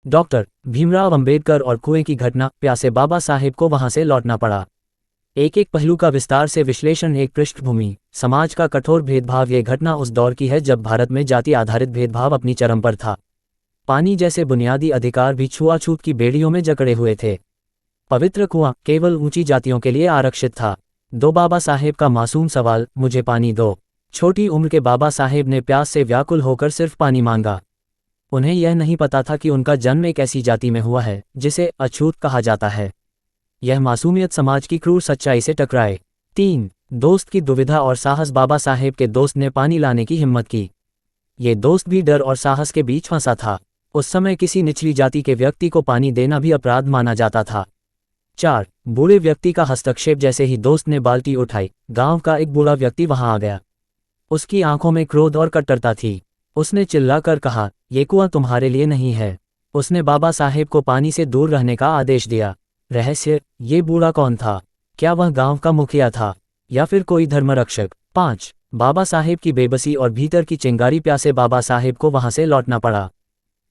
Doctor Bhimrao Ambedkar और कुएं की घटना, प्यासे बाबा साहेब को वहां से लौटना पड़ा। एक एक पहलू का विस्तार से विश्लेषण, एक पृष्ठभूमि, समाज का कठोर भेदभाव। ये घटना उस दौर की है जब भारत में जाति आधारित भेदभाव अपनी चरम पर था। पानी जैसे बुनियादी अधिकार भी छुआछूत की बेड़ियों में जकड़े हुए थे। पवित्र कुआं केवल ऊंची जातियों के लिए आरक्षित था। दो बाबा साहेब का मासूम सवाल, मुझे पानी दो। छोटी उम्र के बाबा साहेब ने प्यास से व्याकुल होकर सिर्फ पानी मांगा। उन्हें यह नहीं पता था कि उनका जन्म एक ऐसी जाति में हुआ है जिसे अछूत कहा जाता है। यह मासूमियत समाज की क्रूर सच्चाई से टकराए। 3. दोस्त की दुविधा और साहस। बाबा साहेब के दोस्त ने पानी लाने की हिम्मत की। ये दोस्त भी डर और साहस के बीच फंसा था। उस समय किसी निचली जाति के व्यक्ति को पानी देना भी अपराध माना जाता था। 4. बूढ़े व्यक्ति का हस्तक्षेप। जैसे ही दोस्त ने बाल्टी उठाई, गांव का एक बूढ़ा व्यक्ति वहां आ गया। उसकी आंखों में क्रोध और कट्टरता थी। उसने चिल्लाकर कहा, ये कुआं तुम्हारे लिए नहीं है। उसने बाबा साहेब को पानी से दूर रहने का आदेश दिया। रहस्य, ये बूढ़ा कौन था? क्या वह गांव का मुखिया था या फिर कोई धर्मरक्षक? 5. बाबा साहेब की बेबसी और भीतर की चिंगारी। प्यासे बाबा साहेब को वहां से लौटना पड़ा,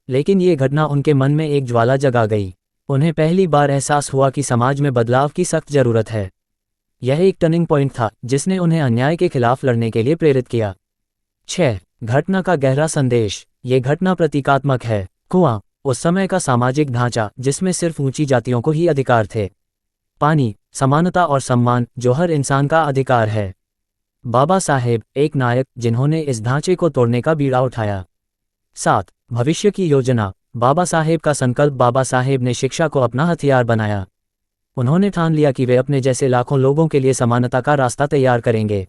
लेकिन ये घटना उनके मन में एक ज्वाला जगा गई। उन्हें पहली बार एहसास हुआ कि समाज में बदलाव की सख्त जरूरत है। यह एक टर्निंग पॉइंट था जिसने उन्हें अन्याय के खिलाफ लड़ने के लिए प्रेरित किया। 6. घटना का गहरा संदेश। ये घटना प्रतीकात्मक है। कुआं उस समय का सामाजिक ढांचा जिसमें सिर्फ ऊंची जातियों को ही अधिकार थे। पानी, समानता और सम्मान जो हर इंसान का अधिकार है। बाबा साहेब एक नायक जिन्होंने इस ढांचे को तोड़ने का बीड़ा उठाया। 7. भविष्य की योजना। बाबा साहेब का संकल्प। बाबा साहेब ने शिक्षा को अपना हथियार बनाया। उन्होंने ठान लिया कि वे अपने जैसे लाखों लोगों के लिए समानता का रास्ता तैयार करेंगे।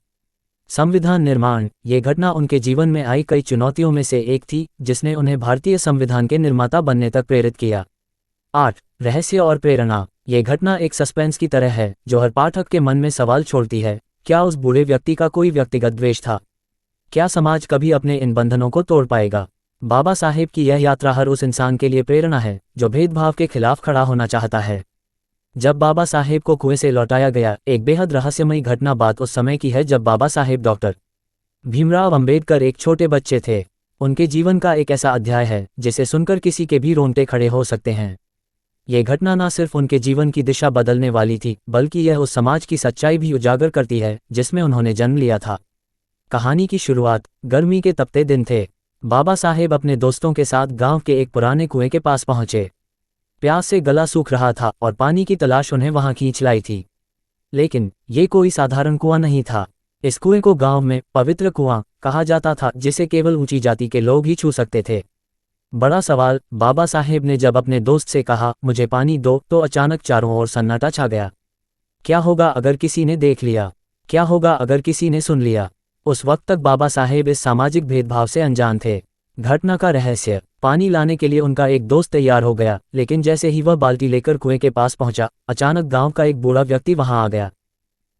संविधान निर्माण। ये घटना उनके जीवन में आई कई चुनौतियों में से एक थी जिसने उन्हें भारतीय संविधान के निर्माता बनने तक प्रेरित किया। 8. रहस्य और प्रेरणा। ये घटना एक सस्पेंस की तरह है जो हर पाठक के मन में सवाल छोड़ती है। क्या उस बूढ़े व्यक्ति का कोई व्यक्तिगत द्वेष था? क्या समाज कभी अपने इन बंधनों को तोड़ पाएगा? बाबा साहेब की यह यात्रा हर उस इंसान के लिए प्रेरणा है जो भेदभाव के खिलाफ खड़ा होना चाहता है। जब बाबा साहेब को कुएं से लौटाया गया, एक बेहद रहस्यमयी घटना। बात उस समय की है जब बाबा साहेब डॉक्टर भीमराव अंबेडकर एक छोटे बच्चे थे। उनके जीवन का एक ऐसा अध्याय है जिसे सुनकर किसी के भी रोंगटे खड़े हो सकते हैं। ये घटना न सिर्फ उनके जीवन की दिशा बदलने वाली थी, बल्कि यह उस समाज की सच्चाई भी उजागर करती है जिसमें उन्होंने जन्म लिया था। कहानी की शुरुआत, गर्मी के तपते दिन थे। बाबा साहेब अपने दोस्तों के साथ गांव के एक पुराने कुएं के पास पहुंचे। प्यास से गला सूख रहा था और पानी की तलाश उन्हें वहां खींच लाई थी। लेकिन ये कोई साधारण कुआं नहीं था। इस कुएं को गांव में पवित्र कुआं कहा जाता था, जिसे केवल ऊंची जाति के लोग ही छू सकते थे। बड़ा सवाल, बाबा साहेब ने जब अपने दोस्त से कहा, मुझे पानी दो, तो अचानक चारों ओर सन्नाटा छा गया। क्या होगा अगर किसी ने देख लिया? क्या होगा अगर किसी ने सुन लिया? उस वक्त तक बाबा साहेब इस सामाजिक भेदभाव से अनजान थे। घटना का रहस्य, पानी लाने के लिए उनका एक दोस्त तैयार हो गया, लेकिन जैसे ही वह बाल्टी लेकर कुएं के पास पहुंचा, अचानक गांव का एक बूढ़ा व्यक्ति वहां आ गया।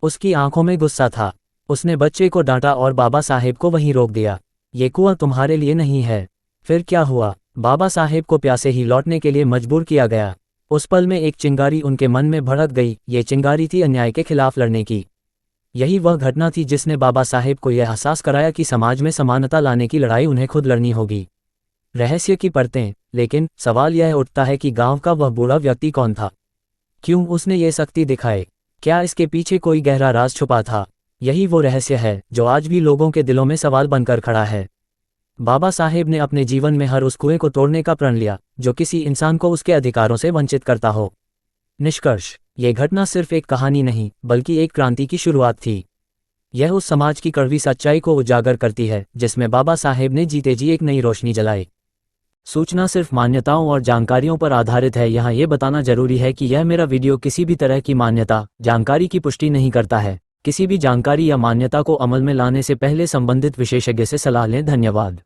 उसकी आंखों में गुस्सा था। उसने बच्चे को डांटा और बाबा साहेब को वहीं रोक दिया। ये कुआं तुम्हारे लिए नहीं है। फिर क्या हुआ? बाबा साहेब को प्यासे ही लौटने के लिए मजबूर किया गया। उस पल में एक चिंगारी उनके मन में भड़क गई। ये चिंगारी थी अन्याय के खिलाफ लड़ने की। यही वह घटना थी जिसने बाबा साहेब को यह एहसास कराया कि समाज में समानता लाने की लड़ाई उन्हें खुद लड़नी होगी। रहस्य की परतें, लेकिन सवाल यह उठता है कि गांव का वह बूढ़ा व्यक्ति कौन था? क्यों उसने ये शक्ति दिखाई? क्या इसके पीछे कोई गहरा राज छुपा था? यही वो रहस्य है जो आज भी लोगों के दिलों में सवाल बनकर खड़ा है। बाबा साहेब ने अपने जीवन में हर उस कुएं को तोड़ने का प्रण लिया जो किसी इंसान को उसके अधिकारों से वंचित करता हो। निष्कर्ष, ये घटना सिर्फ एक कहानी नहीं, बल्कि एक क्रांति की शुरुआत थी। यह उस समाज की कड़वी सच्चाई को उजागर करती है जिसमें बाबा साहेब ने जीते जी एक नई रोशनी जलाई। सूचना सिर्फ मान्यताओं और जानकारियों पर आधारित है। यहाँ ये बताना जरूरी है कि यह मेरा वीडियो किसी भी तरह की मान्यता, जानकारी की पुष्टि नहीं करता है। किसी भी जानकारी या मान्यता को अमल में लाने से पहले संबंधित विशेषज्ञ से सलाह लें। धन्यवाद।